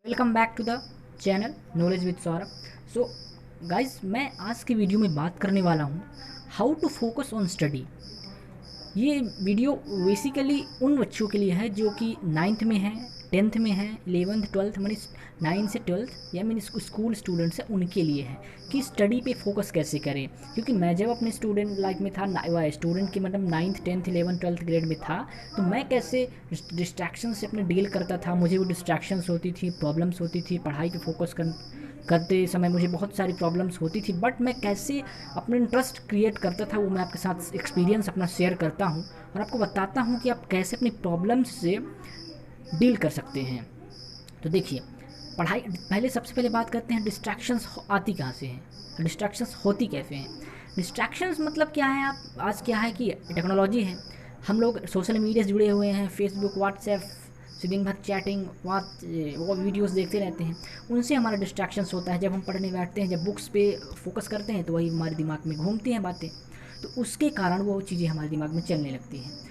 Welcome back to the channel knowledge with Saurabh. So guys, मैं आज की वीडियो में बात करने वाला हूँ how to focus on study. ये वीडियो बेसिकली उन बच्चों के लिए है जो कि नाइन्थ में हैं, टेंथ में हैं, 11th 12th मीन 9 से 12th या मीन स्कूल स्टूडेंट्स हैं, उनके लिए है कि स्टडी पे फोकस कैसे करें। क्योंकि मैं जब अपने स्टूडेंट लाइफ में था, स्टूडेंट के मतलब 9th 10th 11th 12th grade में था, तो मैं कैसे डिस्ट्रैक्शन से अपने डील करता था। मुझे वो डिस्ट्रैक्शंस होती थी, प्रॉब्लम्स होती थी, पढ़ाई पे फोकस करते समय मुझे बहुत सारी प्रॉब्लम्स होती थी, बट मैं कैसे अपने इंटरेस्ट क्रिएट करता था वो मैं आपके साथ एक्सपीरियंस अपना शेयर करता हूँ और आपको बताता हूँ कि आप कैसे अपनी प्रॉब्लम्स से डील कर सकते हैं। तो देखिए, पढ़ाई पहले सबसे पहले बात करते हैं डिस्ट्रैक्शंस आती कहाँ से हैं, डिस्ट्रैक्शंस होती कैसे हैं। डिस्ट्रैक्शंस मतलब क्या है, आप आज क्या है कि टेक्नोलॉजी है, हम लोग सोशल मीडिया से जुड़े हुए हैं, फेसबुक व्हाट्सएप से दिन भर चैटिंग वो वीडियोस देखते रहते हैं, उनसे हमारा डिस्ट्रैक्शंस होता है। जब हम पढ़ने बैठते हैं, जब बुक्स पे फोकस करते हैं, तो वही हमारे दिमाग में घूमती हैं बातें, तो उसके कारण वो चीज़ें हमारे दिमाग में चलने लगती हैं।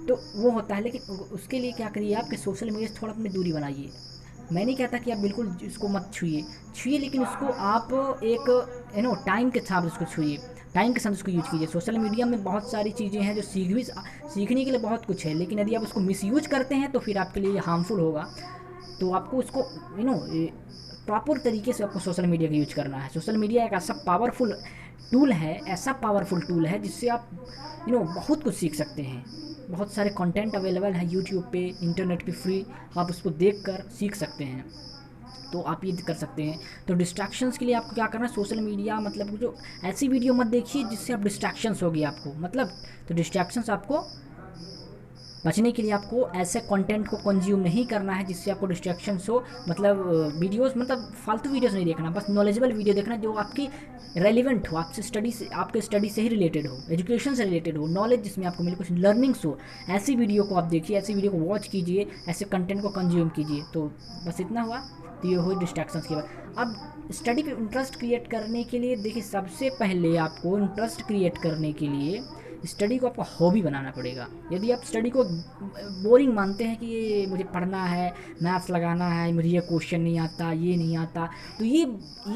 तो वो होता है, लेकिन उसके लिए क्या करिए आप कि सोशल मीडिया से थोड़ा अपनी दूरी बनाइए। मैं नहीं कहता कि आप बिल्कुल इसको मत छूइए, लेकिन उसको आप एक टाइम के साथ उसको छूइए, टाइम के साथ उसको यूज कीजिए। सोशल मीडिया में बहुत सारी चीज़ें हैं जो सीखने के लिए बहुत कुछ है, लेकिन यदि आप उसको मिसयूज करते हैं तो फिर आपके लिए हार्मफुल होगा। तो आपको उसको प्रॉपर तरीके से आपको सोशल मीडिया का यूज करना है। सोशल मीडिया एक ऐसा पावरफुल टूल है जिससे आप बहुत कुछ सीख सकते हैं। बहुत सारे कंटेंट अवेलेबल है यूट्यूब पे, इंटरनेट पे फ्री, आप उसको देख कर सीख सकते हैं। तो आप ये कर सकते हैं। तो डिस्ट्रैक्शंस के लिए आपको क्या करना है, सोशल मीडिया मतलब जो ऐसी वीडियो मत देखिए जिससे आप डिस्ट्रैक्शंस होगी आपको, मतलब तो डिस्ट्रैक्शंस आपको बचने के लिए आपको ऐसे कंटेंट को कंज्यूम नहीं करना है जिससे आपको डिस्ट्रैक्शंस हो। मतलब वीडियोस, मतलब फालतू वीडियोस नहीं देखना, बस नॉलेजेबल वीडियो देखना जो आपकी रेलिवेंट हो, आपके स्टडी से ही रिलेटेड हो, एजुकेशन से रिलेटेड हो, नॉलेज जिसमें आपको मिले, कुछ लर्निंग्स हो। ऐसी वीडियो को आप देखिए, ऐसी वीडियो को वॉच कीजिए, ऐसे कंटेंट को कंज्यूम कीजिए। तो बस इतना हुआ। तो ये हुई डिस्ट्रैक्शंस की बात। अब स्टडी पे इंटरेस्ट क्रिएट करने के लिए देखिए, सबसे पहले आपको इंटरेस्ट क्रिएट करने के लिए स्टडी को आपको हॉबी बनाना पड़ेगा। यदि आप स्टडी को बोरिंग मानते हैं कि ये मुझे पढ़ना है, मैथ्स लगाना है, मुझे ये क्वेश्चन नहीं आता, ये नहीं आता, तो ये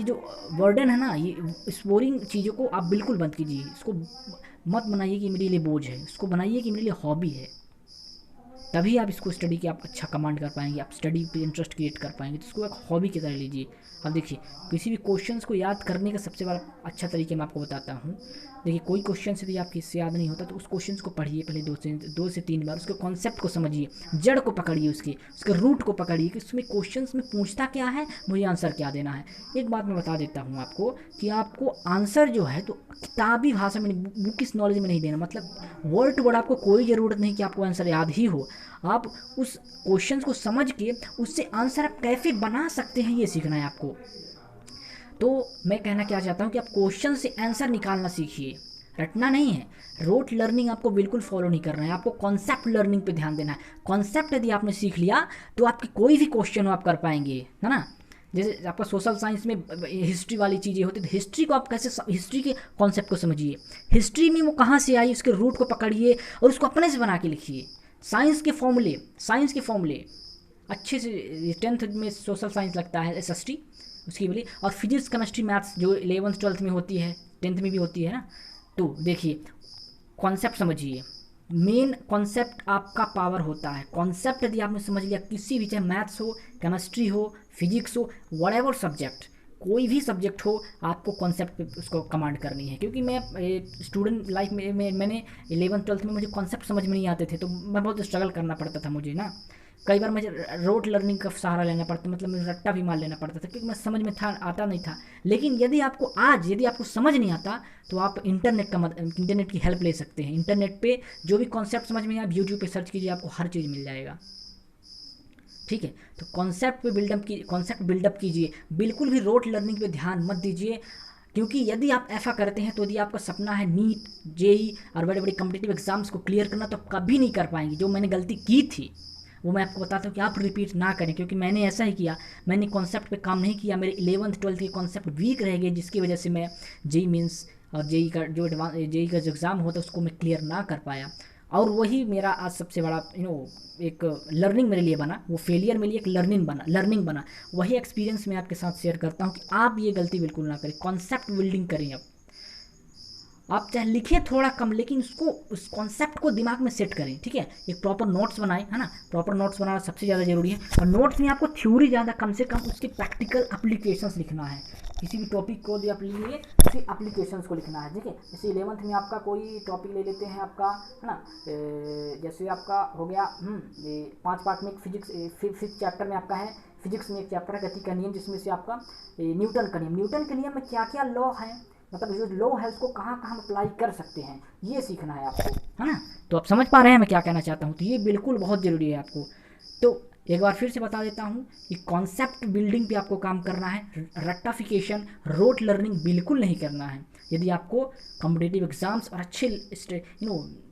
जो बर्डन है ना, ये इस बोरिंग चीज़ों को आप बिल्कुल बंद कीजिए। इसको मत बनाइए कि मेरे लिए बोझ है, इसको बनाइए कि मेरे लिए हॉबी है। तभी आप इसको स्टडी की आप अच्छा कमांड कर पाएंगे, आप स्टडी पे इंटरेस्ट क्रिएट कर पाएंगे। तो इसको एक हॉबी की तरह लीजिए। अब देखिए, किसी भी क्वेश्चंस को याद करने का सबसे बड़ा अच्छा तरीका मैं आपको बताता हूँ। देखिए, कोई क्वेश्चन यदि आपके इससे याद नहीं होता तो उस क्वेश्चन को पढ़िए पहले 2 से 3 बार, उसके कॉन्सेप्ट को समझिए, जड़ को पकड़िए, उसके रूट को पकड़िए कि उसमें क्वेश्चन में पूछता क्या है, मुझे आंसर क्या देना है। एक बात मैं बता देता हूँ आपको कि आपको आंसर जो है तो किताबी भाषा में, बुकिस नॉलेज में नहीं देना। मतलब वर्ड टू वर्ड आपको कोई ज़रूरत नहीं कि आपको आंसर याद ही हो। आप उस क्वेश्चन को समझ के उससे आंसर आप कैसे बना सकते हैं, ये सीखना है आपको। तो मैं कहना क्या चाहता हूँ कि आप क्वेश्चन से आंसर निकालना सीखिए, रटना नहीं है। रोट लर्निंग आपको बिल्कुल फॉलो नहीं करना है, आपको कॉन्सेप्ट लर्निंग पे ध्यान देना है। कॉन्सेप्ट यदि आपने सीख लिया तो आपकी कोई भी क्वेश्चन हो आप कर पाएंगे, है ना। जैसे आपका सोशल साइंस में हिस्ट्री वाली चीज़ें होती, तो हिस्ट्री को आप कैसे, हिस्ट्री के कॉन्सेप्ट को समझिए, हिस्ट्री में वो कहाँ से आई, उसके रूट को पकड़िए और उसको अपने से बना के लिखिए। साइंस के फॉर्मूले अच्छे से, 10th में सोशल साइंस लगता है, एसएसटी उसकी बोली, और फिजिक्स केमिस्ट्री मैथ्स जो 11th 12th में होती है, 10th में भी होती है ना। तो देखिए, कॉन्सेप्ट समझिए, मेन कॉन्सेप्ट आपका पावर होता है। कॉन्सेप्ट यदि आपने समझ लिया, किसी भी, चाहे मैथ्स हो, केमिस्ट्री हो, फिजिक्स हो, व्हाटएवर सब्जेक्ट, कोई भी सब्जेक्ट हो, आपको कॉन्सेप्ट पे उसको कमांड करनी है। क्योंकि मैं स्टूडेंट लाइफ में मैंने 11th 12th में मुझे कॉन्सेप्ट समझ में नहीं आते थे, तो मैं बहुत स्ट्रगल करना पड़ता था मुझे ना। कई बार मुझे रोट लर्निंग का सहारा लेना पड़ता, मतलब मुझे रट्टा भी मार लेना पड़ता था, क्योंकि मैं समझ में आता नहीं था। लेकिन यदि आपको समझ नहीं आता तो आप इंटरनेट की हेल्प ले सकते हैं। इंटरनेट पे जो भी कॉन्सेप्ट समझ में, आप यूट्यूब पे सर्च कीजिए, आपको हर चीज़ मिल जाएगा। ठीक है, तो कॉन्सेप्ट बिल्डअप कीजिए, बिल्कुल भी रोट लर्निंग पे ध्यान मत दीजिए। क्योंकि यदि आप ऐसा करते हैं तो यदि आपका सपना है नीट, जेई और बड़े बड़े कम्पिटिटिव एग्जाम्स को क्लियर करना, तो कभी नहीं कर पाएंगे। जो मैंने गलती की थी वो मैं आपको बताता हूँ कि आप रिपीट ना करें, क्योंकि मैंने ऐसा ही किया। मैंने कॉन्सेप्ट पे काम नहीं किया, मेरे 11th 12th के कॉन्सेप्ट वीक रह गए, जिसकी वजह से मैं जेई मीन्स और जेई का जो एग्ज़ाम होता है उसको मैं क्लियर ना कर पाया। और वही मेरा आज सबसे बड़ा एक लर्निंग मेरे लिए बना, वो फेलियर मेरे लिए एक लर्निंग बना। वही एक्सपीरियंस मैं आपके साथ शेयर करता हूँ कि आप ये गलती बिल्कुल ना करें, कॉन्सेप्ट बिल्डिंग करें। अब आप चाहे लिखें थोड़ा कम, लेकिन उसको, उस कॉन्सेप्ट को दिमाग में सेट करें, ठीक है। एक प्रॉपर नोट्स बनाएं, है ना। प्रॉपर नोट्स बनाना सबसे ज़्यादा जरूरी है, और नोट्स में आपको थ्योरी ज़्यादा, कम से कम उसके प्रैक्टिकल एप्लीकेशंस लिखना है। किसी भी टॉपिक को जो आप लिए उसके एप्लीकेशंस को लिखना है, ठीक है। जैसे 11th में आपका कोई टॉपिक ले लेते हैं आपका, है ना, जैसे आपका हो गया ये 5 पार्ट में एक फिजिक्स, 5th चैप्टर में आपका है फिजिक्स में एक चैप्टर है गति का नियम, जिसमें से आपका न्यूटन के नियम में क्या क्या लॉ है, मतलब जो लॉ है उसको कहाँ कहाँ अप्लाई कर सकते हैं, ये सीखना है आपको, है ना। तो आप समझ पा रहे हैं मैं क्या कहना चाहता हूँ, तो ये बिल्कुल बहुत ज़रूरी है आपको। तो एक बार फिर से बता देता हूँ कि कॉन्सेप्ट बिल्डिंग पे आपको काम करना है, रट्टाफिकेशन, रोट लर्निंग बिल्कुल नहीं करना है। यदि आपको कॉम्पिटेटिव एग्जाम्स और अच्छे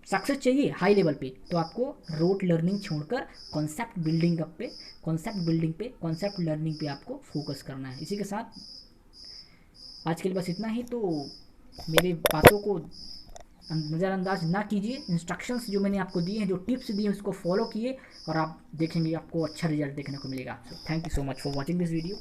सक्सेस चाहिए हाई लेवल पे, तो आपको रोट लर्निंग छोड़कर कॉन्सेप्ट लर्निंग पे आपको फोकस करना है। इसी के साथ आज के लिए बस इतना ही। तो मेरी बातों को नज़रअंदाज ना कीजिए, इंस्ट्रक्शंस जो मैंने आपको दिए हैं, जो टिप्स दिए हैं, उसको फॉलो किए, और आप देखेंगे आपको अच्छा रिजल्ट देखने को मिलेगा। So thank you so much for watching this video.